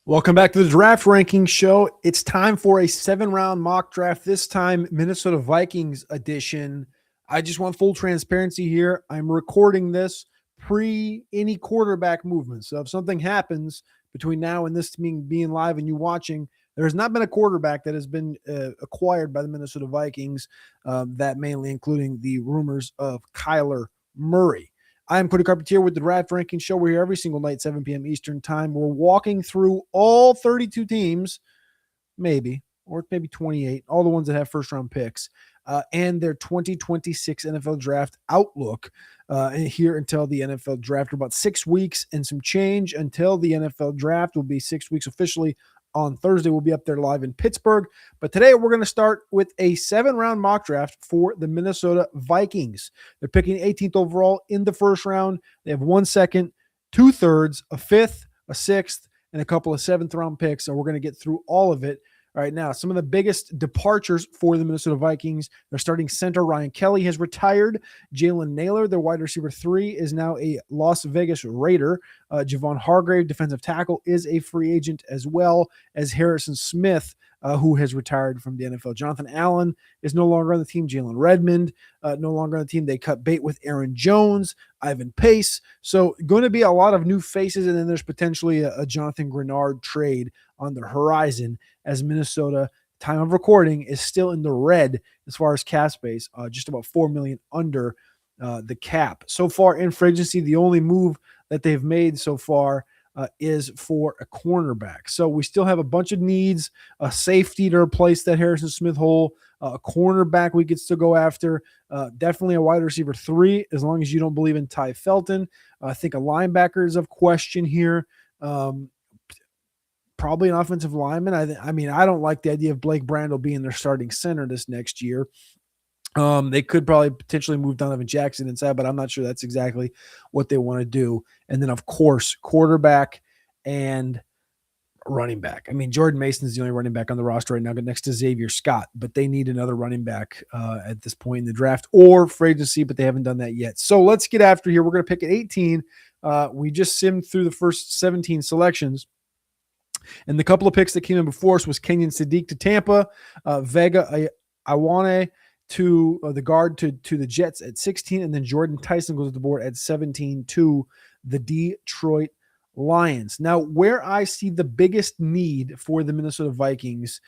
Welcome back to the Draft Ranking Show. It's time for a 7-round mock draft, this time Minnesota Vikings edition. I just want full transparency here. I'm recording this pre any quarterback movement. So if something happens between now and this being live and you watching, there has not been a quarterback that has been acquired by the Minnesota Vikings, that mainly including the rumors of Kyler Murray. I'm Cody Carpentier with the Draft Ranking Show. We're here every single night, 7 p.m. Eastern Time. We're walking through all 32 teams, maybe 28, all the ones that have first-round picks, and their 2026 NFL Draft outlook here until the NFL Draft. We're about 6 weeks and some change until the NFL Draft. Will be 6 weeks officially. On Thursday, we'll be up there live in Pittsburgh. But today, we're going to start with a 7-round mock draft for the Minnesota Vikings. They're picking 18th overall in the first round. They have 1 second, 2/3, a fifth, a sixth, and a couple of 7th-round picks. So we're going to get through all of it. All right, now, some of the biggest departures for the Minnesota Vikings. Their starting center, Ryan Kelly, has retired. Jalen Naylor, their wide receiver 3, is now a Las Vegas Raider. Javon Hargrave, defensive tackle, is a free agent, as well as Harrison Smith, who has retired from the NFL. Jonathan Allen is no longer on the team. Jalen Redmond, no longer on the team. They cut bait with Aaron Jones, Ivan Pace. So going to be a lot of new faces, and then there's potentially a Jonathan Grenard trade on the horizon, as Minnesota, time of recording, is still in the red as far as cap space, just about $4 million under the cap. So far in free agency, the only move that they've made so far is for a cornerback. So we still have a bunch of needs, a safety to replace that Harrison Smith hole, a cornerback we could still go after, definitely a wide receiver 3, as long as you don't believe in Ty Felton. I think a linebacker is of question here. Probably an offensive lineman. I mean, I don't like the idea of Blake Brandel being their starting center this next year. They could probably potentially move Donovan Jackson inside, but I'm not sure that's exactly what they want to do. And then, of course, quarterback and running back. I mean, Jordan Mason is the only running back on the roster right now, next to Xavier Scott, but they need another running back at this point in the draft or free agency, but they haven't done that yet. So let's get after here. We're going to pick at 18. We just simmed through the first 17 selections. And the couple of picks that came in before us was Kenyon Sadiq to Tampa, Vega Iwane to the guard to the Jets at 16, and then Jordan Tyson goes to the board at 17 to the Detroit Lions. Now, where I see the biggest need for the Minnesota Vikings,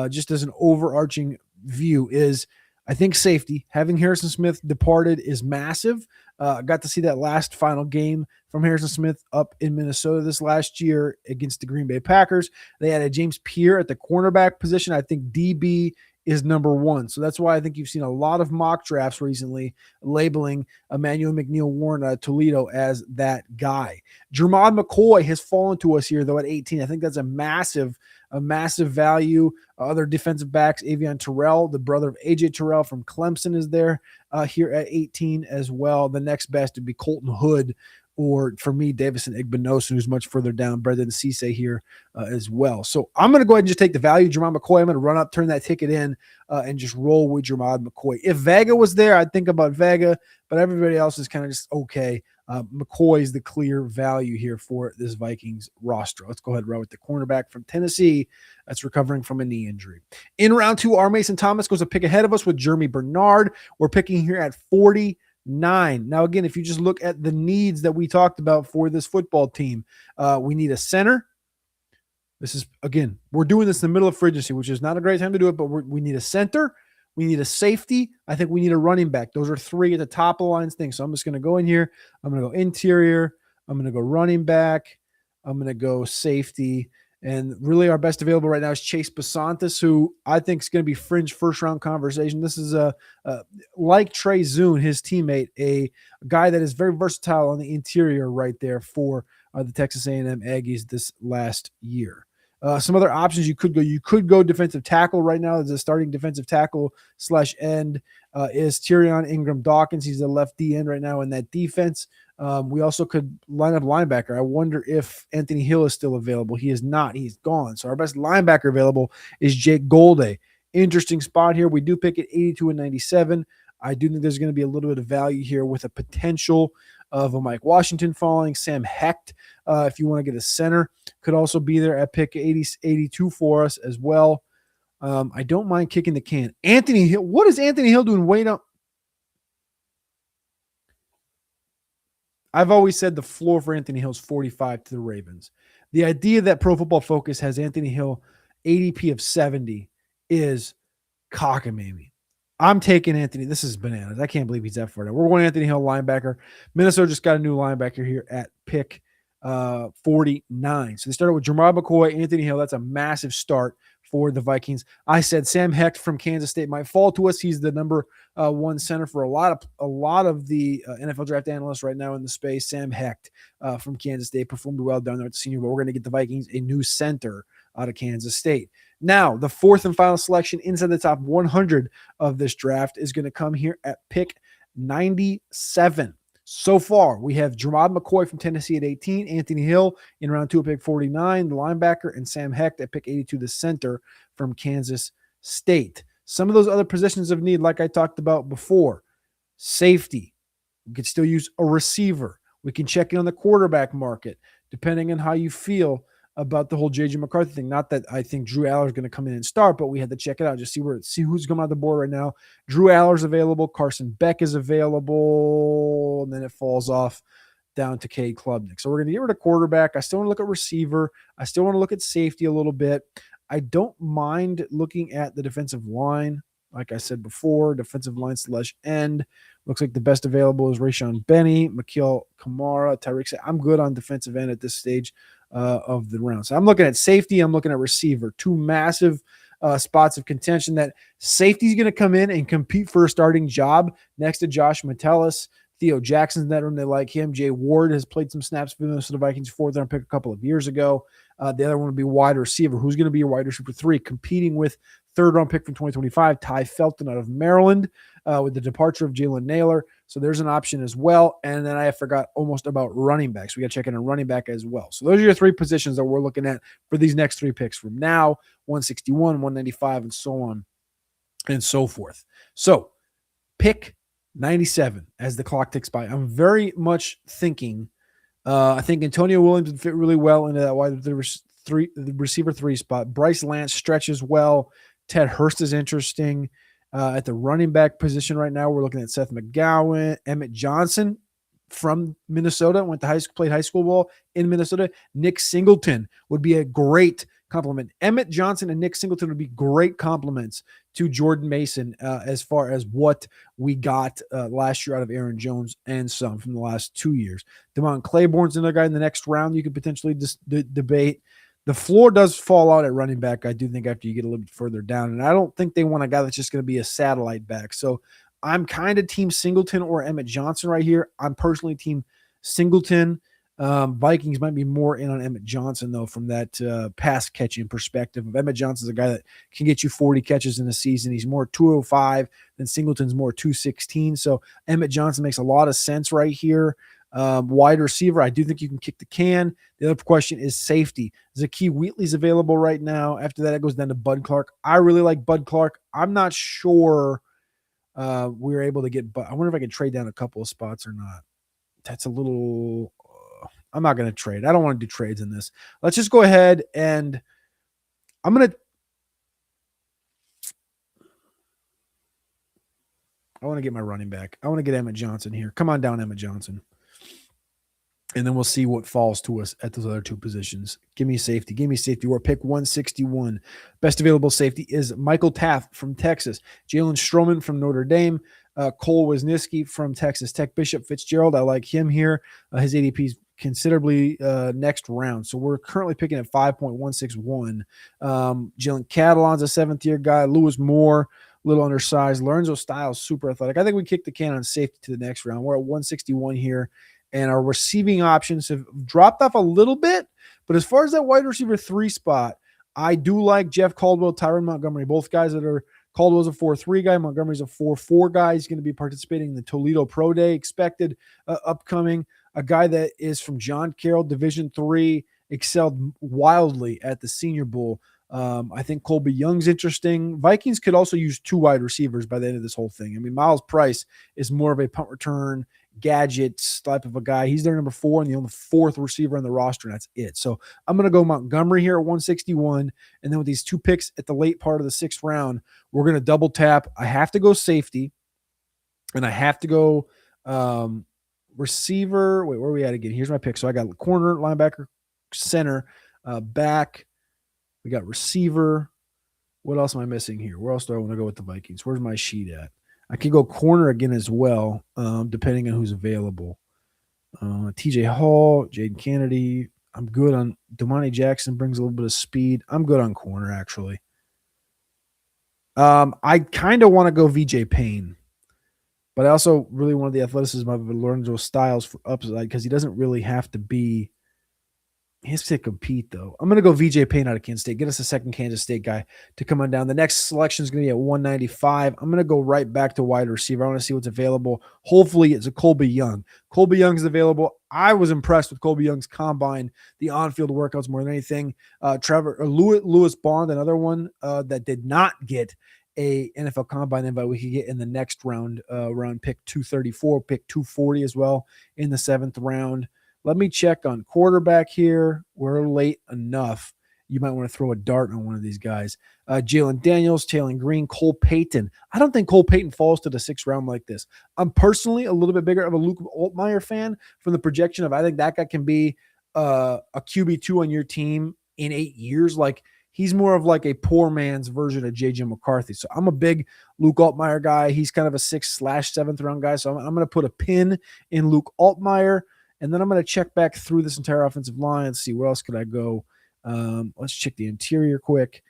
just as an overarching view, is I think safety. Having Harrison Smith departed is massive. Got to see that last final game from Harrison Smith up in Minnesota this last year against the Green Bay Packers. They had a James Pierre at the cornerback position. I think DB is number 1. So that's why I think you've seen a lot of mock drafts recently labeling Emmanuel McNeil-Warren Toledo as that guy. Jermod McCoy has fallen to us here, though, at 18. I think that's a massive value. Other defensive backs, Avion Terrell, the brother of A.J. Terrell from Clemson, is there here at 18 as well. The next best would be Colton Hood, or for me, Davison Igbinosun, who's much further down, Brendan Cisse here as well. So I'm going to go ahead and just take the value, Jermod McCoy. I'm going to run up, turn that ticket in, and just roll with Jermod McCoy. If Vega was there, I'd think about Vega, but everybody else is kind of just okay. McCoy is the clear value here for this Vikings roster. Let's go ahead and run with the cornerback from Tennessee that's recovering from a knee injury. In round 2, R. Mason Thomas goes a pick ahead of us with Jeremy Bernard. We're picking here at 49. Now, again, if you just look at the needs that we talked about for this football team, we need a center. This is, again, we're doing this in the middle of free agency, which is not a great time to do it, but we need a center. We need a safety. I think we need a running back. Those are 3 at the top of the lines things. So I'm just going to go in here. I'm going to go interior. I'm going to go running back. I'm going to go safety. And really our best available right now is Chase Basantis, who I think is going to be fringe first-round conversation. This is like Trey Zune, his teammate, a guy that is very versatile on the interior right there for the Texas A&M Aggies this last year. Some other options you could go defensive tackle right now. As a starting defensive tackle / end is Tyrion Ingram Dawkins. He's the left D end right now in that defense. We also could line up linebacker. I wonder if Anthony Hill is still available. He is not. He's gone. So our best linebacker available is Jake Golday. Interesting spot here. We do pick at 82 and 97. I do think there's going to be a little bit of value here with a potential of a Mike Washington falling. Sam Hecht, if you want to get a center, could also be there at pick 82 for us as well. I don't mind kicking the can. Anthony Hill. What is Anthony Hill doing way up? I've always said the floor for Anthony Hill is 45 to the Ravens. The idea that Pro Football Focus has Anthony Hill ADP of 70 is cockamamie. I'm taking Anthony. This is bananas. I can't believe he's that far down. We're going Anthony Hill, linebacker. Minnesota just got a new linebacker here at pick 49. So they started with Jamar McCoy, Anthony Hill. That's a massive start for the Vikings. I said Sam Hecht from Kansas State might fall to us. He's the number one center for a lot of the NFL draft analysts right now in the space. Sam Hecht from Kansas State performed well down there at the Senior Bowl. We're going to get the Vikings a new center out of Kansas State. Now, the fourth and final selection inside the top 100 of this draft is going to come here at pick 97. So far, we have Jamar McCoy from Tennessee at 18, Anthony Hill in round 2 at pick 49, the linebacker, and Sam Hecht at pick 82, the center from Kansas State. Some of those other positions of need, like I talked about before, safety. We could still use a receiver. We can check in on the quarterback market, depending on how you feel about the whole J.J. McCarthy thing. Not that I think Drew Aller is going to come in and start, but we had to check it out, just see who's coming on the board right now. Drew Aller's available. Carson Beck is available. And then it falls off down to Cade Klubnik. So we're going to get rid of quarterback. I still want to look at receiver. I still want to look at safety a little bit. I don't mind looking at the defensive line. Like I said before, defensive line / end. Looks like the best available is Rayshon Benny, Mikael Kamara, Tyreek. I'm good on defensive end at this stage of the round. So I'm looking at safety. I'm looking at receiver. Two massive spots of contention that safety is going to come in and compete for a starting job next to Josh Metellus. Theo Jackson's in that room. They like him. Jay Ward has played some snaps for the Minnesota Vikings, fourth round pick a couple of years ago. The other one would be wide receiver. Who's going to be your wide receiver 3? Competing with third round pick from 2025, Ty Felton out of Maryland, with the departure of Jalen Naylor. So there's an option as well. And then I forgot almost about running backs. We got to check in a running back as well. So those are your 3 positions that we're looking at for these next 3 picks from now, 161, 195, and so on and so forth. So pick 97 as the clock ticks by. I'm very much thinking, I think Antonio Williams would fit really well into that wide receiver 3 spot. Bryce Lance stretches well. Ted Hurst is interesting. At the running back position right now, we're looking at Seth McGowan, Emmett Johnson from Minnesota, played high school ball in Minnesota. Nick Singleton would be a great compliment. Emmett Johnson and Nick Singleton would be great compliments to Jordan Mason as far as what we got last year out of Aaron Jones and some from the last 2 years. Devon Claiborne's another guy in the next round you could potentially debate. The floor does fall out at running back, I do think, after you get a little bit further down. And I don't think they want a guy that's just going to be a satellite back. So I'm kind of team Singleton or Emmett Johnson right here. I'm personally team Singleton. Vikings might be more in on Emmett Johnson, though, from that pass catching perspective. Emmett Johnson's a guy that can get you 40 catches in a season. He's more 205 than Singleton's more 216. So Emmett Johnson makes a lot of sense right here. Wide receiver, I do think you can kick the can. The other question is safety. Zakee Wheatley's available right now. After that, it goes down to Bud Clark. I really like Bud Clark. I'm not sure we're able to get, but I wonder if I can trade down a couple of spots or not. That's a little, I'm not going to trade. I don't want to do trades in this. Let's just go ahead and I want to get my running back. I want to get Emmett Johnson here. Come on down, Emmett Johnson. And then we'll see what falls to us at those other 2 positions. Give me safety. We're pick 161. Best available safety is Michael Taft from Texas. Jalen Stroman from Notre Dame. Cole Wisniewski from Texas Tech. Bishop Fitzgerald, I like him here. His ADP is considerably next round. So we're currently picking at 5.161. Jalen Catalon's a 7th-year guy. Lewis Moore, a little undersized. Lorenzo Styles, super athletic. I think we kick the can on safety to the next round. We're at 161 here. And our receiving options have dropped off a little bit. But as far as that wide receiver 3 spot, I do like Jeff Caldwell, Tyron Montgomery, both guys that are – Caldwell's a 4.3 guy. Montgomery's a 4.4 guy. He's going to be participating in the Toledo Pro Day expected upcoming. A guy that is from John Carroll, Division III, excelled wildly at the Senior Bowl. I think Colby Young's interesting. Vikings could also use 2 wide receivers by the end of this whole thing. I mean, Miles Price is more of a punt return gadget type of a guy. He's their number 4 and the only 4th receiver on the roster, and that's it. So I'm going to go Montgomery here at 161, and then with these 2 picks at the late part of the 6th round, we're going to double tap. I have to go safety, and I have to go receiver. Wait, where are we at again? Here's my pick. So I got corner, linebacker, center, back. We got receiver. What else am I missing here? Where else do I want to go with the Vikings? Where's my sheet at? I could go corner again as well, depending on who's available. TJ Hall, Jaden Kennedy. I'm good on Damani Jackson, brings a little bit of speed. I'm good on corner, actually. I kind of want to go VJ Payne, but I also really wanted the athleticism of Lorenzo Styles for upside because he doesn't really have to be. He has to compete, though. I'm going to go VJ Payne out of Kansas State. Get us a second Kansas State guy to come on down. The next selection is going to be at 195. I'm going to go right back to wide receiver. I want to see what's available. Hopefully, it's a Colby Young. Colby Young is available. I was impressed with Colby Young's combine, the on-field workouts more than anything. Lewis Bond, another one that did not get a NFL combine invite we could get in the next round, round pick 234, pick 240 as well in the 7th round. Let me check on quarterback here. We're late enough. You might want to throw a dart on one of these guys. Jalen Daniels, Taylor Green, Cole Payton. I don't think Cole Payton falls to the 6th round like this. I'm personally a little bit bigger of a Luke Altmaier fan from the projection of I think that guy can be a QB2 on your team in 8 years. Like he's more of like a poor man's version of J.J. McCarthy. So I'm a big Luke Altmaier guy. He's kind of a 6/7th round guy. So I'm going to put a pin in Luke Altmaier. And then I'm going to check back through this entire offensive line and see where else could I go. Let's check the interior quick.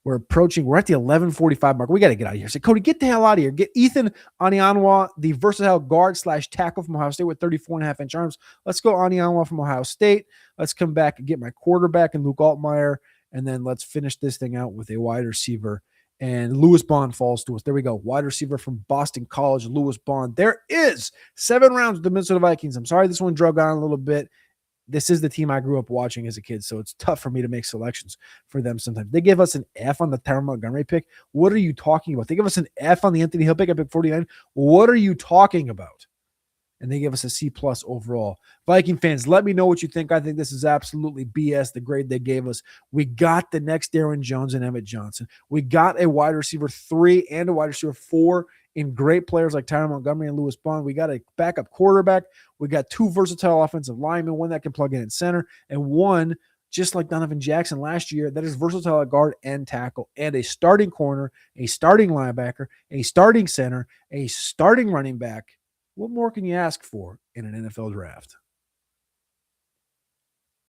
We're at the 11:45 mark. We got to get out of here. Say, Cody, get the hell out of here. Get Ethan Anianwa, the versatile guard/tackle from Ohio State with 34.5-inch arms. Let's go Anianwa from Ohio State. Let's come back and get my quarterback and Luke Altmaier. And then let's finish this thing out with a wide receiver. And Lewis Bond falls to us. There we go. Wide receiver from Boston College, Lewis Bond. There is 7 rounds with the Minnesota Vikings. I'm sorry this one drug on a little bit. This is the team I grew up watching as a kid, so it's tough for me to make selections for them sometimes. They gave us an F on the Tyrone Montgomery pick. What are you talking about? They give us an F on the Anthony Hill pick at pick 49. What are you talking about? And they gave us a C+ overall. Viking fans, let me know what you think. I think this is absolutely BS, the grade they gave us. We got the next Aaron Jones and Emmett Johnson. We got a wide receiver 3 and a wide receiver 4 in great players like Tyrone Montgomery and Lewis Bond. We got a backup quarterback. We got 2 versatile offensive linemen, one that can plug in at center, and one, just like Donovan Jackson last year, that is versatile at guard and tackle, and a starting corner, a starting linebacker, a starting center, a starting running back. What more can you ask for in an NFL draft?